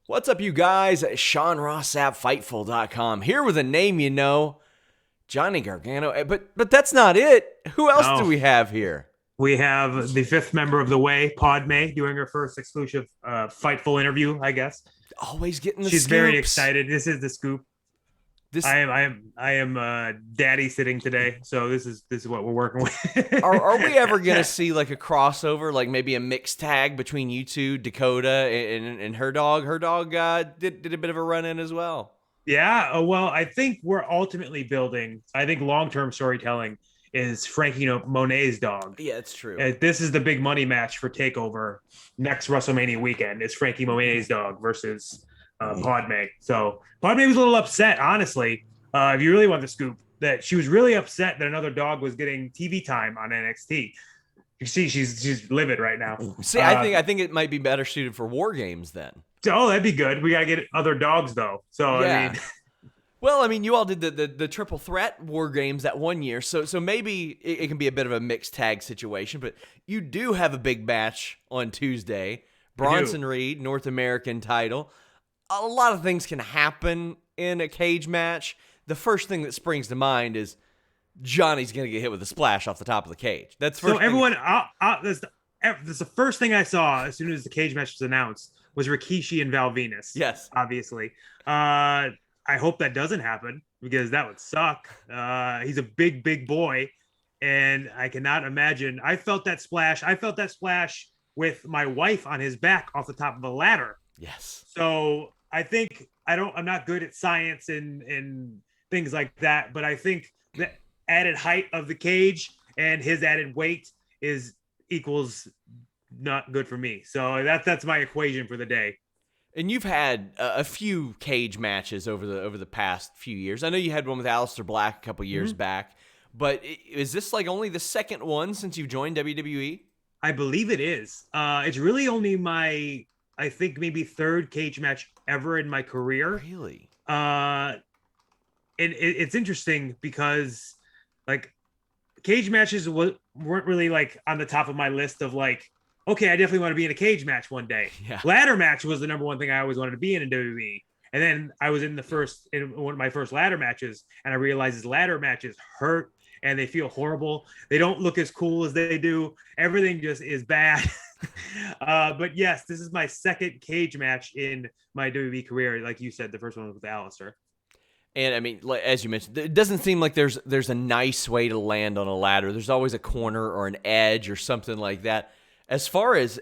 What's up, you guys? Sean Ross Sapp, Fightful.com, here with a name you know, Johnny Gargano. But that's not it. Who else do No, we have here? we have the fifth member of the Way, Padme, doing her first exclusive Fightful interview, I guess. Always getting the She's very scoops. excited. This is the scoop. This I am daddy sitting today, so this is what we're working with. are we ever gonna see like a crossover, like maybe a mixed tag between you two, Dakota and her dog? Her dog did a bit of a run in as well. Yeah, well, I think we're ultimately building. I think long-term storytelling is Frankie Monet's dog. Yeah, it's true. This is the big money match for Takeover next WrestleMania weekend. It's Frankie Monet's dog versus Padme. So Padme was a little upset, honestly. If you really want the scoop, that she was really upset that another dog was getting TV time on NXT. You see, she's livid right now. See, I think it might be better suited for War Games then. Oh, that'd be good. We gotta get other dogs though. So Yeah. I mean, Well, I mean, you all did the triple threat War Games that one year, so maybe it can be a bit of a mixed tag situation. But you do have a big match on Tuesday, Bronson Reed, North American Title. A lot of things can happen in a cage match. The first thing that springs to mind is Johnny's going to get hit with a splash off the top of the cage. That's first. so everyone. That's the first thing I saw as soon as the cage match was announced was Rikishi and Val Venus. Yes. Obviously. I hope that doesn't happen because that would suck. He's a big boy, and I cannot imagine. I felt that splash. I felt that splash with my wife on his back off the top of a ladder. Yes. So I think I'm not good at science and things like that, but I think the added height of the cage and his added weight equals not good for me. So that's my equation for the day. And you've had a few cage matches over the past few years. I know you had one with Aleister Black a couple years back, but is this like only the second one since you joined WWE? I believe it is. It's really only I think maybe third cage match ever in my career. Really? And it's interesting because like cage matches weren't really like on the top of my list of like, okay, I definitely want to be in a cage match one day. Yeah. Ladder match was the number one thing I always wanted to be in WWE. And then I was in one of my first ladder matches, and I realized his ladder matches hurt and they feel horrible. They don't look as cool as they do. Everything just is bad. But yes, this is my second cage match in my WWE career. Like you said, the first one was with Aleister. And I mean, like, as you mentioned, it doesn't seem like there's a nice way to land on a ladder. There's always a corner or an edge or something like that. As far as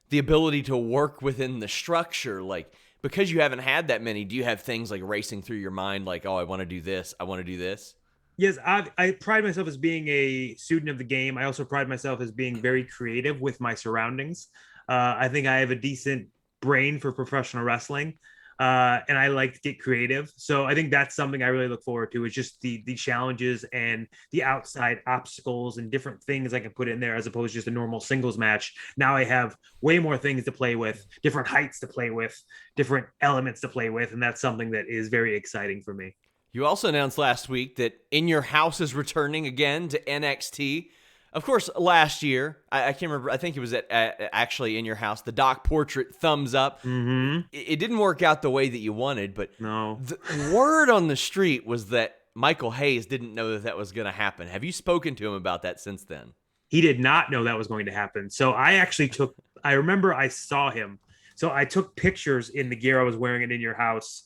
the ability to work within the structure, like, because you haven't had that many, do you have things like racing through your mind, like, oh, I want to do this, I want to do this? Yes, I pride myself as being a student of the game. I also pride myself as being very creative with my surroundings. I think I have a decent brain for professional wrestling, and I like to get creative. So I think that's something I really look forward to, is just the challenges and the outside obstacles and different things I can put in there as opposed to just a normal singles match. Now I have way more things to play with, different heights to play with, different elements to play with, and that's something that is very exciting for me. You also announced last week that In Your House is returning again to NXT. Of course, last year, I can't remember, I think it was at actually In Your House, the Doc portrait thumbs up. Mm-hmm. It didn't work out the way that you wanted, but No. the word on the street was that Michael Hayes didn't know that was going to happen. Have you spoken to him about that since then? He did not know that was going to happen. So I remember I saw him. So I took pictures in the gear I was wearing it In Your House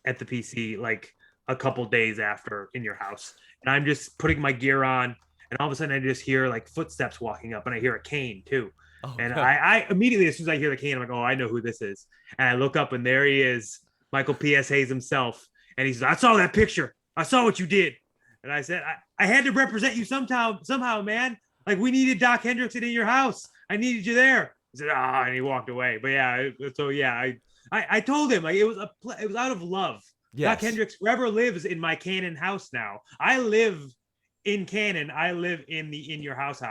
at the PC like a couple days after In Your House. And I'm just putting my gear on, and all of a sudden I just hear like footsteps walking up, and I hear a cane too. Oh, And no. I immediately, as soon as I hear the cane, I'm like, oh, I know who this is. And I look up, and there he is, Michael P.S. Hayes himself. And he says, I saw that picture. I saw what you did. And I said, I had to represent you somehow, man. Like, we needed Dok Hendrix in Your House. I needed you there. He said, and he walked away. But yeah, I told him, like, it was out of love. Yes. Dok Hendrix forever lives in my canon house now. I live in canon. I live in the In Your House.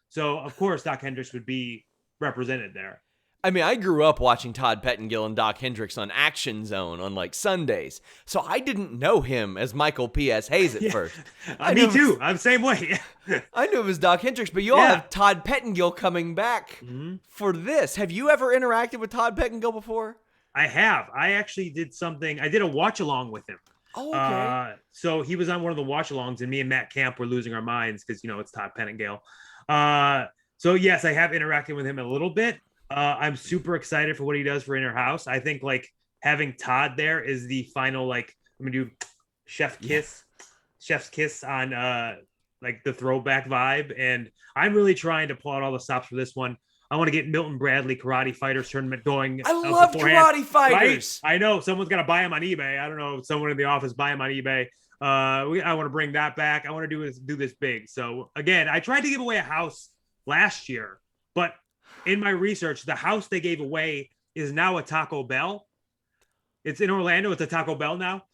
So of course Dok Hendrix would be represented there. I mean, I grew up watching Todd Pettengill and Dok Hendrix on Action Zone on like Sundays, so I didn't know him as Michael P.S. Hayes at first. Me too. I'm the same way. I knew it was Dok Hendrix, but you all have Todd Pettengill coming back for this. Have you ever interacted with Todd Pettengill before? I have. I actually did something. I did a watch along with him. Oh, okay. So he was on one of the watch alongs, and me and Matt Camp were losing our minds because it's Todd Pettengill. So yes, I have interacted with him a little bit. I'm super excited for what he does for Inner House. I think like having Todd there is the final, like, I'm gonna do chef's kiss on like the throwback vibe, and I'm really trying to pull out all the stops for this one. I want to get Milton Bradley Karate Fighters tournament going. I love Karate Fighters. Right? I know someone's got to buy them on eBay. I don't know if someone in the office buy them on eBay. I want to bring that back. I want to do this big. So again, I tried to give away a house last year, but in my research, the house they gave away is now a Taco Bell. It's in Orlando. It's a Taco Bell now.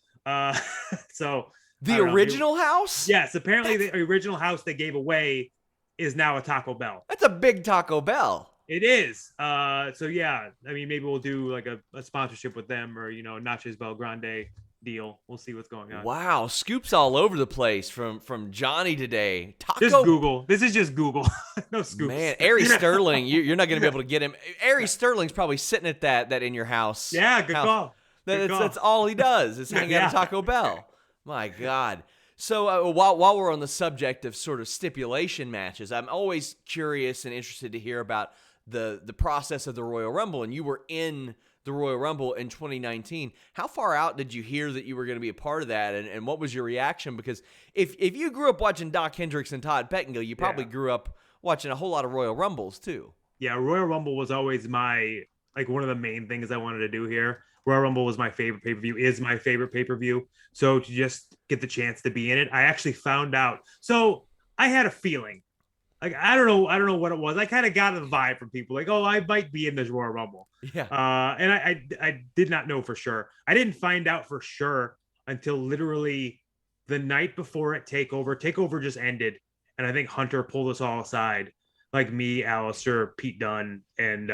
So the original house? Yes, apparently the original house they gave away is now a Taco Bell. That's a big Taco Bell. It is. So yeah, I mean, maybe we'll do like a sponsorship with them, or Nachos Bel Grande deal. We'll see what's going on. Wow, scoops all over the place from Johnny today. Just Google. This is just Google. No scoops. Man, Ari Sterling, you're not going to be able to get him. Ari Sterling's probably sitting at that in your house. Yeah, good call. That's all he does is hang out at Taco Bell. My God. So while we're on the subject of sort of stipulation matches, I'm always curious and interested to hear about the process of the Royal Rumble, and you were in the Royal Rumble in 2019. How far out did you hear that you were going to be a part of that, and what was your reaction? Because if you grew up watching Dok Hendrix and Todd Pettengill, you probably grew up watching a whole lot of Royal Rumbles too. Yeah, Royal Rumble was always one of the main things I wanted to do here. Royal Rumble was my favorite pay-per-view, is my favorite pay-per-view. So to just get the chance to be in it, I actually found out. So I had a feeling. Like, I don't know what it was. I kind of got a vibe from people like, oh, I might be in this Royal Rumble. Yeah. And I did not know for sure. I didn't find out for sure until literally the night before at TakeOver. TakeOver just ended. And I think Hunter pulled us all aside, like me, Alistair, Pete Dunne, and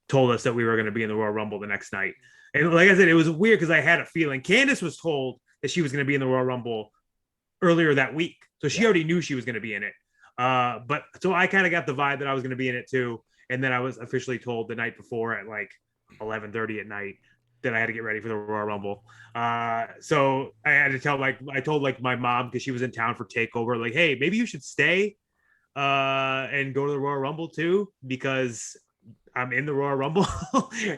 told us that we were going to be in the Royal Rumble the next night. And like I said, it was weird because I had a feeling. Candace was told that she was going to be in the Royal Rumble earlier that week. So she already knew she was going to be in it. But so I kind of got the vibe that I was going to be in it too. And then I was officially told the night before at like 11:30 at night that I had to get ready for the Royal Rumble. So I had to I told my mom, because she was in town for TakeOver, like, hey, maybe you should stay and go to the Royal Rumble too, because I'm in the Royal Rumble.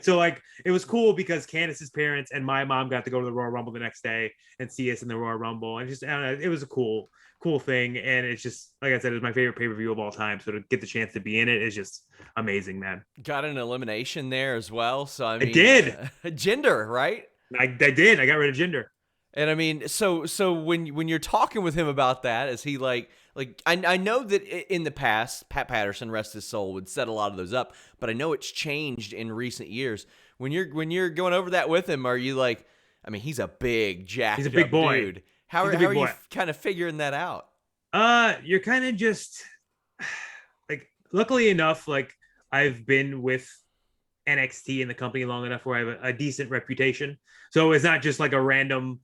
So like, it was cool because Candace's parents and my mom got to go to the Royal Rumble the next day and see us in the Royal Rumble. And just, I don't know, it was a cool thing. And it's just, like I said, it's my favorite pay-per-view of all time. So to get the chance to be in it is just amazing, man. Got an elimination there as well. So I mean, I did. Jinder, right? I did. I got rid of Jinder. And I mean, so when you're talking with him about that, is he like I know that in the past, Pat Patterson, rest his soul, would set a lot of those up, but I know it's changed in recent years. When you're going over that with him, are you like, I mean, he's a big jacked he's a big boy. Dude. How are you kind of figuring that out? You're kind of just like, luckily enough, like I've been with NXT in the company long enough where I have a decent reputation. So it's not just like a random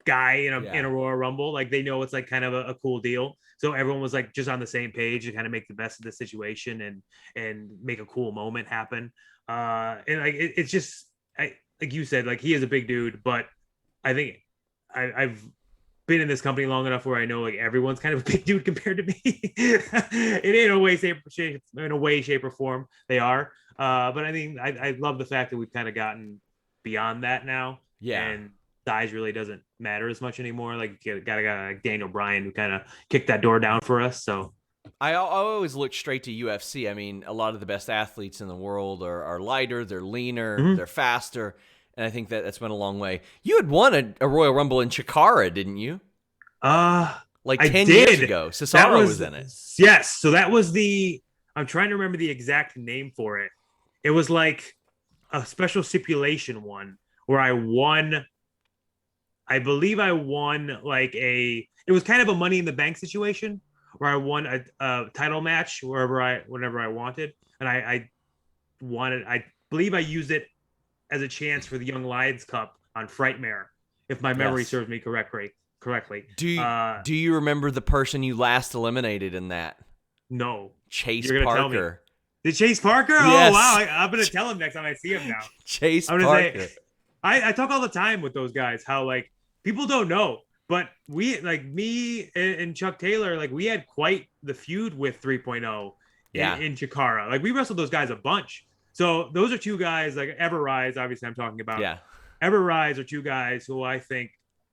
guy in a Royal Rumble. Like, they know it's like kind of a cool deal. So everyone was like just on the same page to kind of make the best of the situation and make a cool moment happen. And like, it's just, like you said, like, he is a big dude, but I think I've been in this company long enough where I know like everyone's kind of a big dude compared to me. In a way, shape or form, they are. But I mean, I love the fact that we've kind of gotten beyond that now. Yeah. And size really doesn't matter as much anymore. Like, you got a guy like Daniel Bryan who kind of kicked that door down for us. So I always look straight to UFC. I mean, a lot of the best athletes in the world are lighter, they're leaner, they're faster. And I think that's been a long way. You had won a Royal Rumble in Chikara, didn't you? Like 10 years ago. Cesaro was in it. Yes. So that was I'm trying to remember the exact name for it. It was like a special stipulation one where I won. I believe I won like it was kind of a Money in the Bank situation where I won a title match whenever I wanted. And I believe I used it as a chance for the Young Lions Cup on Frightmare, if my memory serves me correctly. Do you remember the person you last eliminated in that? No. Chase You're gonna Parker. tell me. Did Chase Parker? Yes. Oh wow! I'm gonna tell him next time I see him now. Chase I'm gonna Parker. say, I talk all the time with those guys how like people don't know, but we like me and Chuck Taylor, like we had quite the feud with 3.0 in Chikara. Like we wrestled those guys a bunch. So those are two guys like Ever Rise. Obviously, I'm talking about. Yeah. Ever Rise are two guys who I think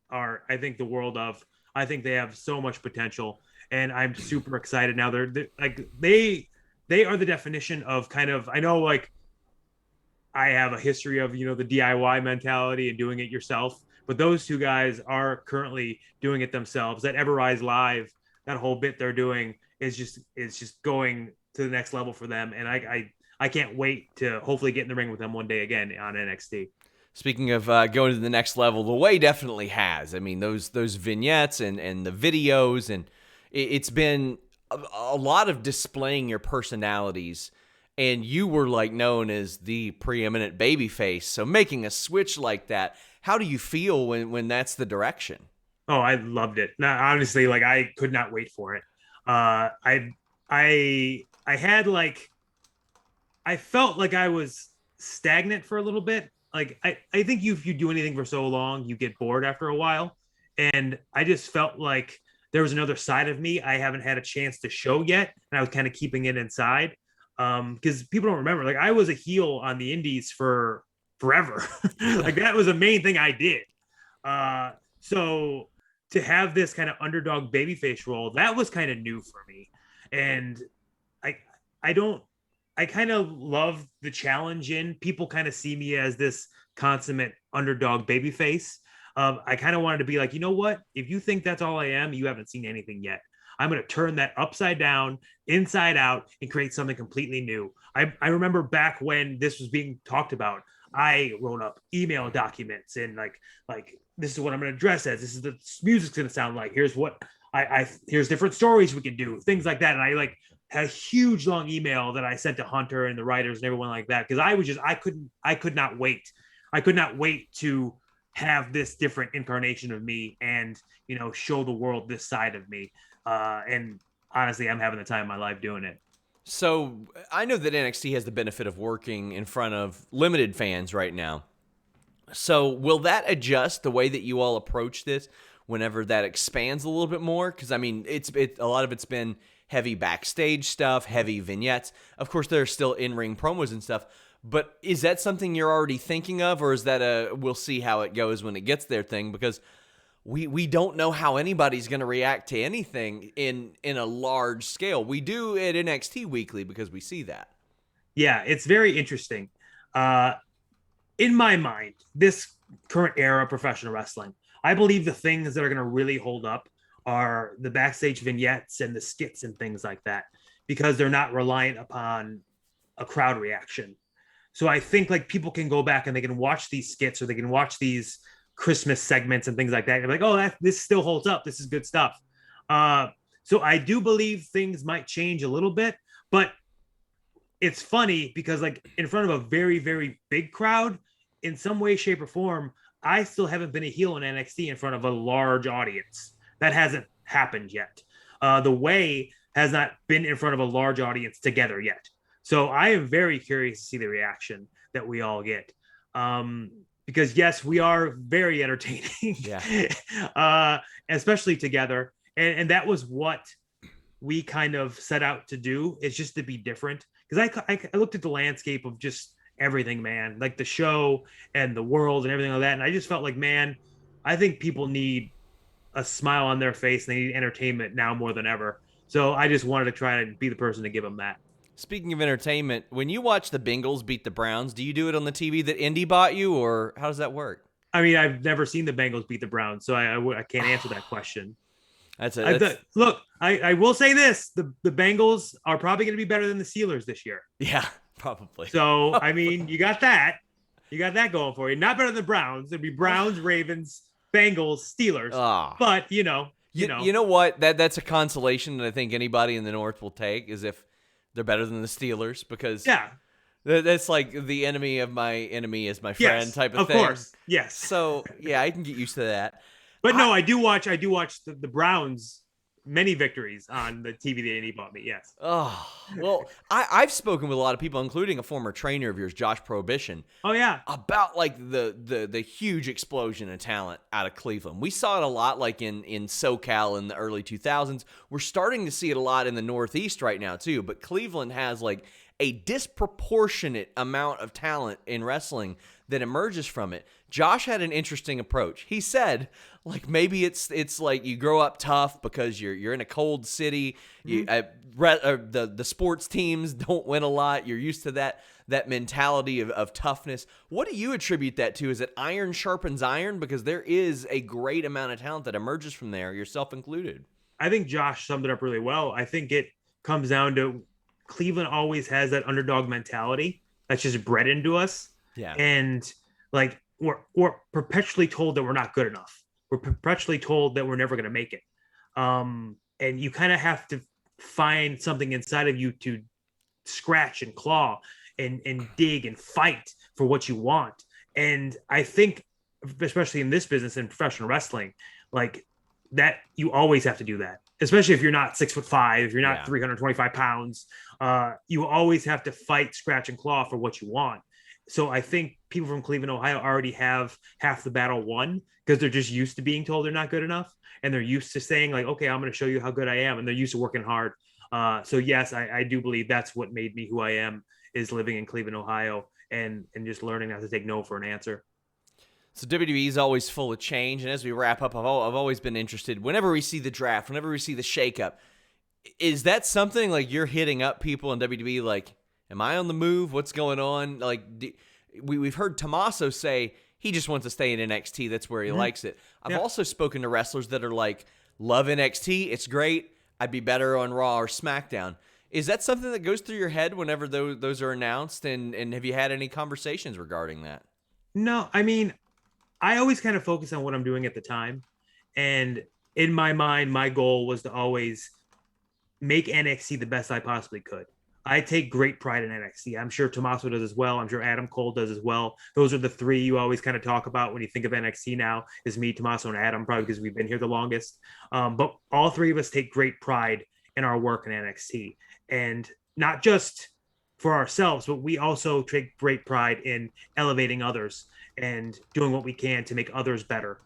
the world of. I think they have so much potential, and I'm super excited now. They're like they are the definition of kind of, I know like I have a history of, the DIY mentality and doing it yourself, but those two guys are currently doing it themselves. That Ever Rise Live, that whole bit they're doing is just going to the next level for them. And I can't wait to hopefully get in the ring with them one day again on NXT. Speaking of going to the next level, the way definitely has. I mean, those vignettes and the videos, and it's been a lot of displaying your personalities, and you were like known as the preeminent babyface. So making a switch like that, how do you feel when that's the direction? Oh, I loved it. Now, honestly, like I could not wait for it. I had like, I felt like I was stagnant for a little bit. Like I think if you do anything for so long, you get bored after a while. And I just felt like there was another side of me I haven't had a chance to show yet. And I was kind of keeping it inside. Because people don't remember, like I was a heel on the indies for forever. Like that was the main thing I did. So to have this kind of underdog babyface role, that was kind of new for me. And I kind of love the challenge in people kind of see me as this consummate underdog babyface. I kind of wanted to be like, you know what? If you think that's all I am, you haven't seen anything yet. I'm going to turn that upside down, inside out, and create something completely new. I remember back when this was being talked about, I wrote up email documents and like this is what I'm going to dress as. This is the music's going to sound like. Here's what here's different stories we can do, things like that. And I like had a huge long email that I sent to Hunter and the writers and everyone like that, because I could not wait. I could not wait to have this different incarnation of me and show the world this side of me. And honestly, I'm having the time of my life doing it. So I know that NXT has the benefit of working in front of limited fans right now. So will that adjust the way that you all approach this whenever that expands a little bit more? Because I mean, a lot of it's been heavy backstage stuff, heavy vignettes. Of course, there's still in-ring promos and stuff. But is that something you're already thinking of, or is that a we'll see how it goes when it gets there thing? Because we don't know how anybody's going to react to anything in a large scale. We do at NXT Weekly because we see that. Yeah, it's very interesting. In my mind, this current era of professional wrestling, I believe the things that are going to really hold up are the backstage vignettes and the skits and things like that, because they're not reliant upon a crowd reaction. So I think like people can go back and they can watch these skits or they can watch these Christmas segments and things like that. They're like, oh, this still holds up. This is good stuff. So I do believe things might change a little bit, but it's funny because like in front of a very, very big crowd, in some way, shape, or form, I still haven't been a heel in NXT in front of a large audience. That hasn't happened yet. The Way has not been in front of a large audience together yet. So I am very curious to see the reaction that we all get. Because yes, we are very entertaining, especially together. And that was what we kind of set out to do, is just to be different. Because I looked at the landscape of just everything, man, like the show and the world and everything like that. And I just felt like, man, I think people need a smile on their face. And they need entertainment now more than ever. So I just wanted to try to be the person to give them that. Speaking of entertainment, when you watch the Bengals beat the Browns, do you do it on the TV that Indy bought you, or how does that work? I mean, I've never seen the Bengals beat the Browns, so I can't answer that question. Look, I will say this: the Bengals are probably going to be better than the Steelers this year. Yeah, probably. So I mean, you got that going for you. Not better than the Browns. It'd be Browns, Ravens, Bengals, Steelers. But you know what? That's a consolation that I think anybody in the North will take, is if they're better than the Steelers, because That's like the enemy of my enemy is my friend type of thing. Of course. Yes. So yeah, I can get used to that. But no, I do watch the Browns many victories on the TV that bought me. Yes. Oh, well, I've spoken with a lot of people, including a former trainer of yours, Josh Prohibition. Oh yeah. About like the huge explosion of talent out of Cleveland. We saw it a lot like in SoCal in the early 2000s. We're starting to see it a lot in the Northeast right now too, but Cleveland has like a disproportionate amount of talent in wrestling that emerges from it. Josh had an interesting approach. He said, like, maybe it's like you grow up tough because you're in a cold city. The sports teams don't win a lot. You're used to that mentality of toughness. What do you attribute that to? Is it iron sharpens iron? Because there is a great amount of talent that emerges from there, yourself included. I think Josh summed it up really well. I think it comes down to Cleveland always has that underdog mentality that's just bred into us. Yeah. And like we're perpetually told that we're not good enough. We're perpetually told that we're never going to make it. And you kind of have to find something inside of you to scratch and claw and dig and fight for what you want. And I think, especially in this business in professional wrestling, like that, you always have to do that, especially if you're not 6'5", if you're not 325 pounds, you always have to fight, scratch and claw for what you want. So I think people from Cleveland, Ohio already have half the battle won because they're just used to being told they're not good enough. And they're used to saying like, okay, I'm going to show you how good I am. And they're used to working hard. So yes, I do believe that's what made me who I am, is living in Cleveland, Ohio, and just learning not to take no for an answer. So WWE is always full of change. And as we wrap up, I've always been interested, whenever we see the draft, whenever we see the shakeup, is that something like you're hitting up people in WWE like, am I on the move? What's going on? Like, we've heard Tommaso say he just wants to stay in NXT. That's where he likes it. I've also spoken to wrestlers that are like, love NXT. It's great. I'd be better on Raw or SmackDown. Is that something that goes through your head whenever those are announced? And have you had any conversations regarding that? No, I mean, I always kind of focus on what I'm doing at the time. And in my mind, my goal was to always make NXT the best I possibly could. I take great pride in NXT. I'm sure Tommaso does as well. I'm sure Adam Cole does as well. Those are the three you always kind of talk about when you think of NXT now, is me, Tommaso, and Adam, probably because we've been here the longest. But all three of us take great pride in our work in NXT. And not just for ourselves, but we also take great pride in elevating others and doing what we can to make others better.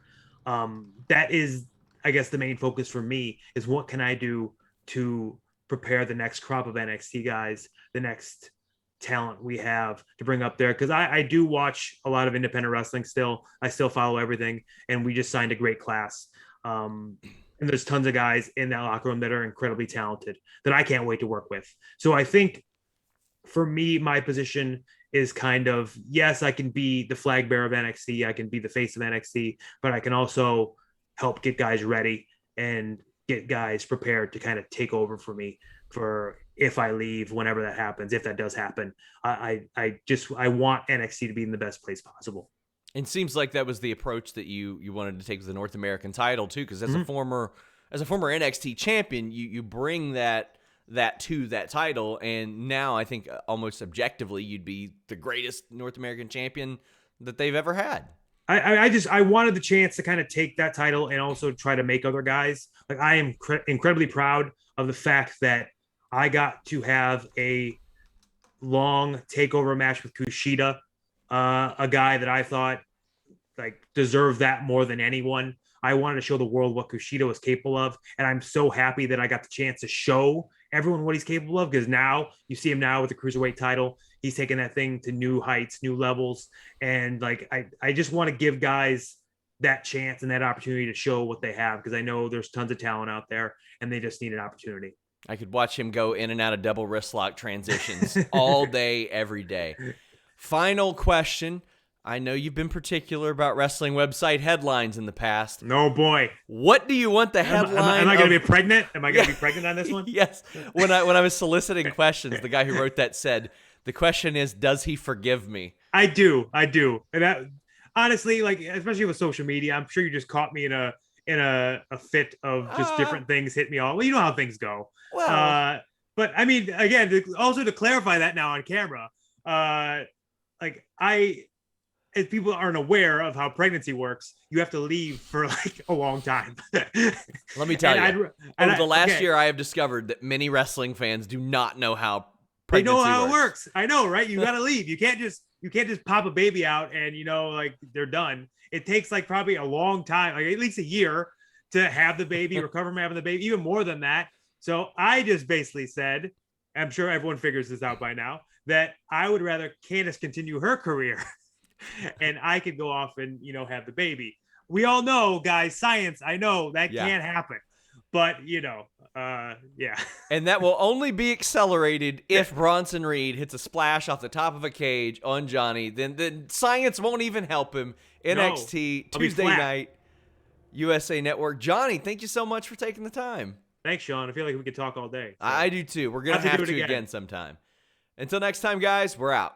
That is, I guess, the main focus for me, is what can I do to prepare the next crop of NXT guys, the next talent we have to bring up there. Because I do watch a lot of independent wrestling still. I still follow everything. And we just signed a great class. And there's tons of guys in that locker room that are incredibly talented that I can't wait to work with. So I think for me, my position is kind of, yes, I can be the flag bearer of NXT. I can be the face of NXT, but I can also help get guys ready and get guys prepared to kind of take over for me for if I leave, whenever that happens, if that does happen. I want NXT to be in the best place possible. It seems like that was the approach that you wanted to take with the North American title too, because as a former NXT champion, you bring that to that title, and now I think almost objectively you'd be the greatest North American champion that they've ever had. I wanted the chance to kind of take that title and also try to make other guys. Like, I am incredibly proud of the fact that I got to have a long takeover match with Kushida, a guy that I thought like deserved that more than anyone. I wanted to show the world what Kushida was capable of, and I'm so happy that I got the chance to show everyone what he's capable of, because now you see him now with the cruiserweight title. He's taking that thing to new heights, new levels, and like I just want to give guys that chance and that opportunity to show what they have, because I know there's tons of talent out there and they just need an opportunity. I could watch him go in and out of double wrist lock transitions all day, every day. Final question. I know you've been particular about wrestling website headlines in the past. No, boy. What do you want the headline? Am I going to be pregnant? Am I going to be pregnant on this one? Yes. When I was soliciting questions, the guy who wrote that said, the question is, does he forgive me? I do. And that, honestly, like, especially with social media, I'm sure you just caught me in a fit of just different things hit me all. Well, you know how things go. Well, but I mean, again, also to clarify that now on camera, like if people aren't aware of how pregnancy works, you have to leave for like a long time. Let me tell you, over the last year, I have discovered that many wrestling fans do not know how pregnancy works. They know how it works. works. I know, right? You got to leave. You can't just pop a baby out and like they're done. It takes like probably a long time, like at least a year to have the baby, recover from having the baby, even more than that. So I just basically said, I'm sure everyone figures this out by now, that I would rather Candice continue her career and I could go off and, have the baby. We all know, guys, science, I know that can't happen. But, yeah. And that will only be accelerated if Bronson Reed hits a splash off the top of a cage on Johnny. Then science won't even help him. NXT, Tuesday night, USA Network. Johnny, thank you so much for taking the time. Thanks, Sean. I feel like we could talk all day. So. I do too. We're going to have to again sometime. Until next time, guys, we're out.